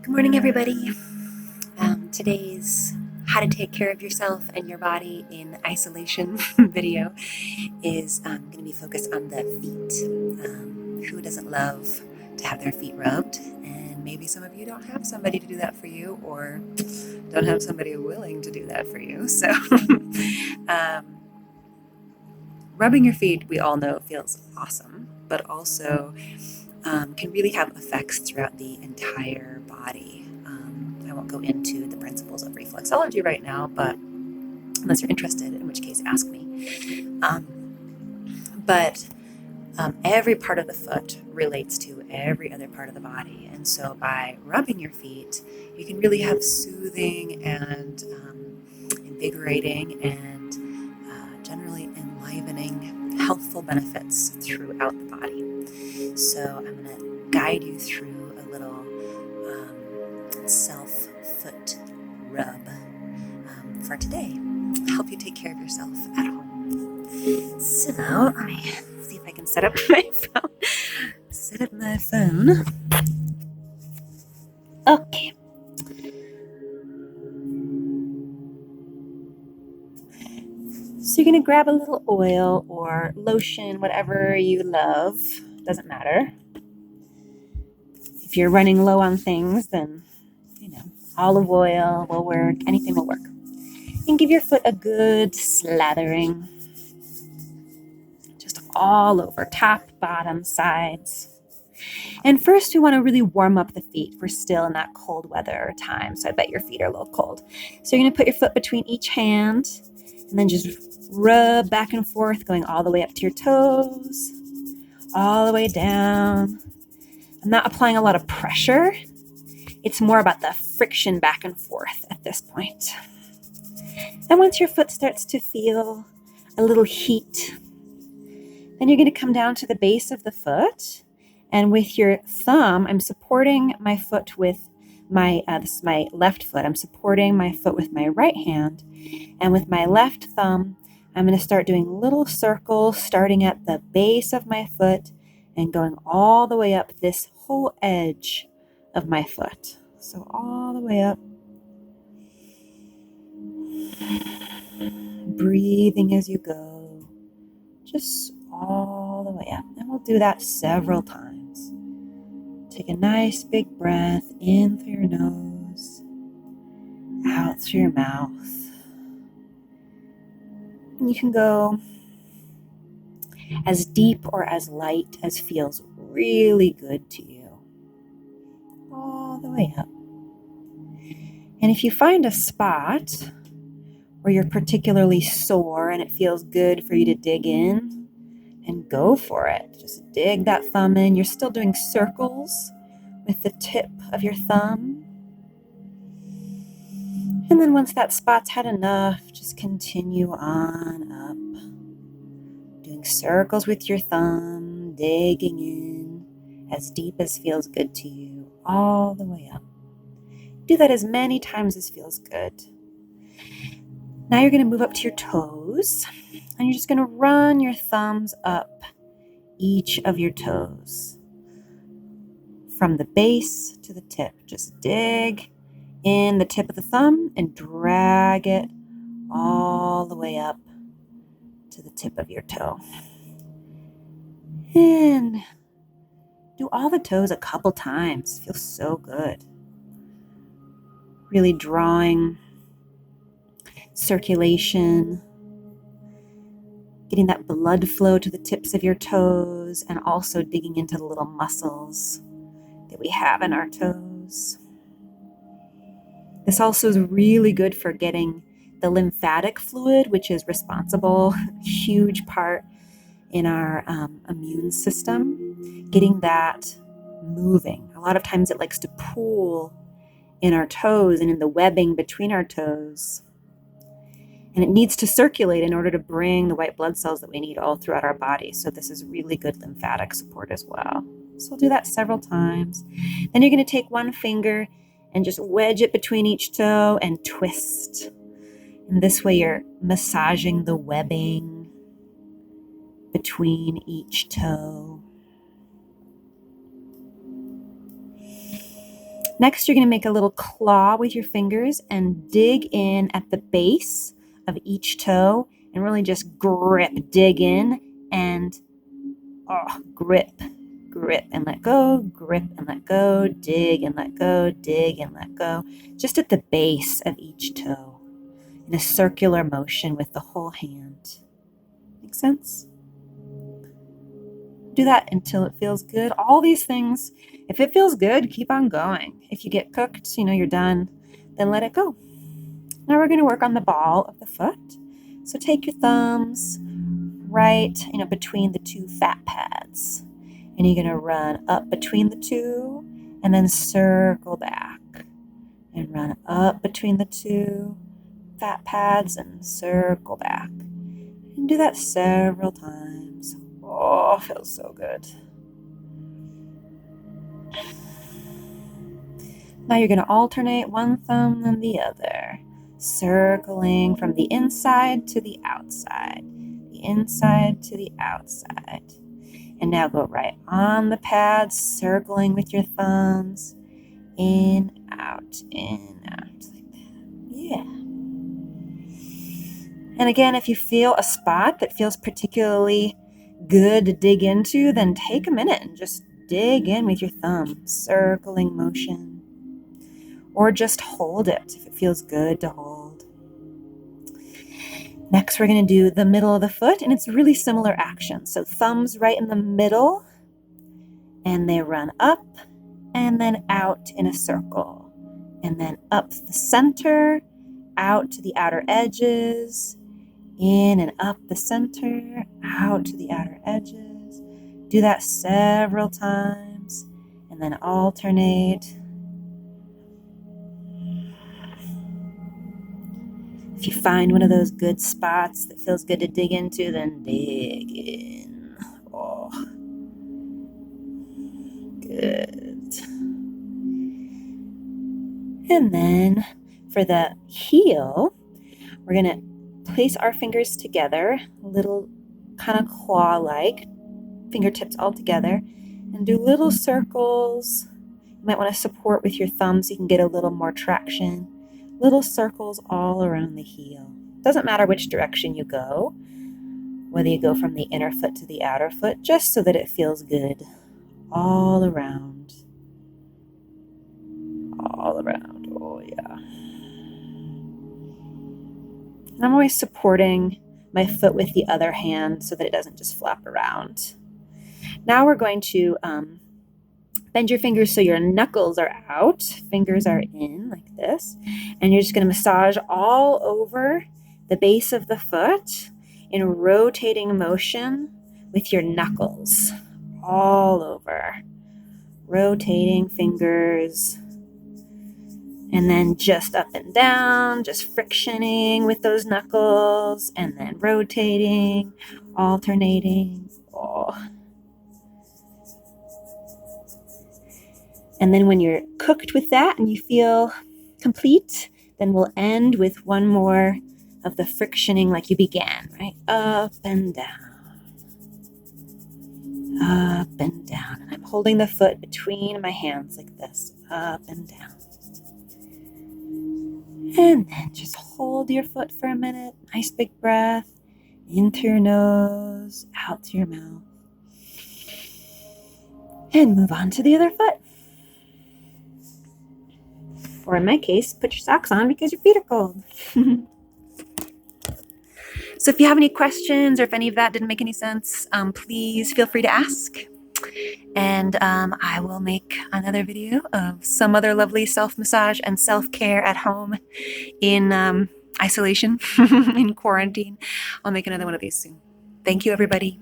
Good morning, everybody. Today's how to take care of yourself and your body in isolation video is going to be focused on the feet. Who doesn't love to have their feet rubbed? And maybe some of you don't have somebody to do that for you, or don't have somebody willing to do that for you. So, rubbing your feet, we all know, feels awesome, but also can really have effects throughout the entire body. I won't go into the principles of reflexology right now, but unless you're interested, in which case ask me. But every part of the foot relates to every other part of the body. And so by rubbing your feet, you can really have soothing and invigorating and generally enlivening, healthful benefits throughout the body. So I'm going to guide you through a little self-foot rub for today. Help you take care of yourself at home. So let me see if I can set up my phone. Okay. So you're going to grab a little oil or lotion, whatever you love. Doesn't matter. If you're running low on things, then, olive oil will work. Anything will work. And give your foot a good slathering. Just all over, top, bottom, sides. And first, we want to really warm up the feet. We're still in that cold weather time, so I bet your feet are a little cold. So you're going to put your foot between each hand and then just rub back and forth, going all the way up to your toes, all the way down. I'm not applying a lot of pressure. It's more about the friction back and forth at this point. And once your foot starts to feel a little heat, then you're going to come down to the base of the foot. And with your thumb, I'm supporting my foot with this is my left foot. I'm supporting my foot with my right hand. And with my left thumb, I'm going to start doing little circles starting at the base of my foot and going all the way up this whole edge of my foot. So all the way up. Breathing as you go. Just all the way up. And we'll do that several times. Take a nice big breath in through your nose, out through your mouth. And you can go as deep or as light as feels really good to you. All the way up. And if you find a spot where you're particularly sore and it feels good for you to dig in, and go for it. Just dig that thumb in. You're still doing circles with the tip of your thumb. And then once that spot's had enough, just continue on up. Doing circles with your thumb, digging in as deep as feels good to you, all the way up. Do that as many times as feels good. Now you're going to move up to your toes, and you're just going to run your thumbs up each of your toes from the base to the tip. Just dig in the tip of the thumb and drag it all the way up to the tip of your toe. And do all the toes a couple times. Feels so good. Really drawing circulation, getting that blood flow to the tips of your toes, and also digging into the little muscles that we have in our toes. This also is really good for getting the lymphatic fluid, which is responsible, huge part in our immune system, getting that moving. A lot of times it likes to pool in our toes and in the webbing between our toes. And it needs to circulate in order to bring the white blood cells that we need all throughout our body. So this is really good lymphatic support as well. So we'll do that several times. Then you're going to take one finger and just wedge it between each toe and twist. And this way you're massaging the webbing between each toe. Next, you're going to make a little claw with your fingers and dig in at the base of each toe and really just grip, dig in and grip, grip and let go, grip and let go, dig and let go, dig and let go, just at the base of each toe in a circular motion with the whole hand. Make sense? Do that until it feels good. All these things, if it feels good, keep on going. If you get cooked, you're done, then let it go. Now we're going to work on the ball of the foot. So take your thumbs right, between the two fat pads. And you're going to run up between the two and then circle back. And run up between the two fat pads and circle back. And do that several times. Oh, feels so good. Now you're going to alternate one thumb and the other, circling from the inside to the outside, the inside to the outside. And now go right on the pads, circling with your thumbs, in, out, like that. Yeah. And again, if you feel a spot that feels particularly good to dig into, then take a minute and just dig in with your thumb, circling motion. Or just hold it if it feels good to hold. Next, we're going to do the middle of the foot, and it's really similar action. So thumbs right in the middle, and they run up and then out in a circle. And then up the center, out to the outer edges, in and up the center, out to the outer edges. Do that several times, and then alternate. If you find one of those good spots that feels good to dig into, then dig in. Oh, good. And then for the heel, we're going to place our fingers together, a little kind of claw-like, fingertips all together, and do little circles. You might want to support with your thumbs so you can get a little more traction. Little circles all around the heel. Doesn't matter which direction you go, whether you go from the inner foot to the outer foot, just so that it feels good all around. All around. Oh, yeah. And I'm always supporting my foot with the other hand so that it doesn't just flap around. Now we're going to bend your fingers so your knuckles are out, fingers are in like this, and you're just going to massage all over the base of the foot in rotating motion with your knuckles all over. Rotating fingers, and then just up and down, just frictioning with those knuckles, and then rotating, alternating. Oh. And then when you're cooked with that and you feel complete, then we'll end with one more of the frictioning like you began, right? Up and down. Up and down. And I'm holding the foot between my hands like this. Up and down. And then just hold your foot for a minute. Nice big breath. Into your nose, out to your mouth. And move on to the other foot. Or in my case, put your socks on because your feet are cold. So if you have any questions or if any of that didn't make any sense, please feel free to ask. And I will make another video of some other lovely self-massage and self-care at home in isolation, in quarantine. I'll make another one of these soon. Thank you, everybody.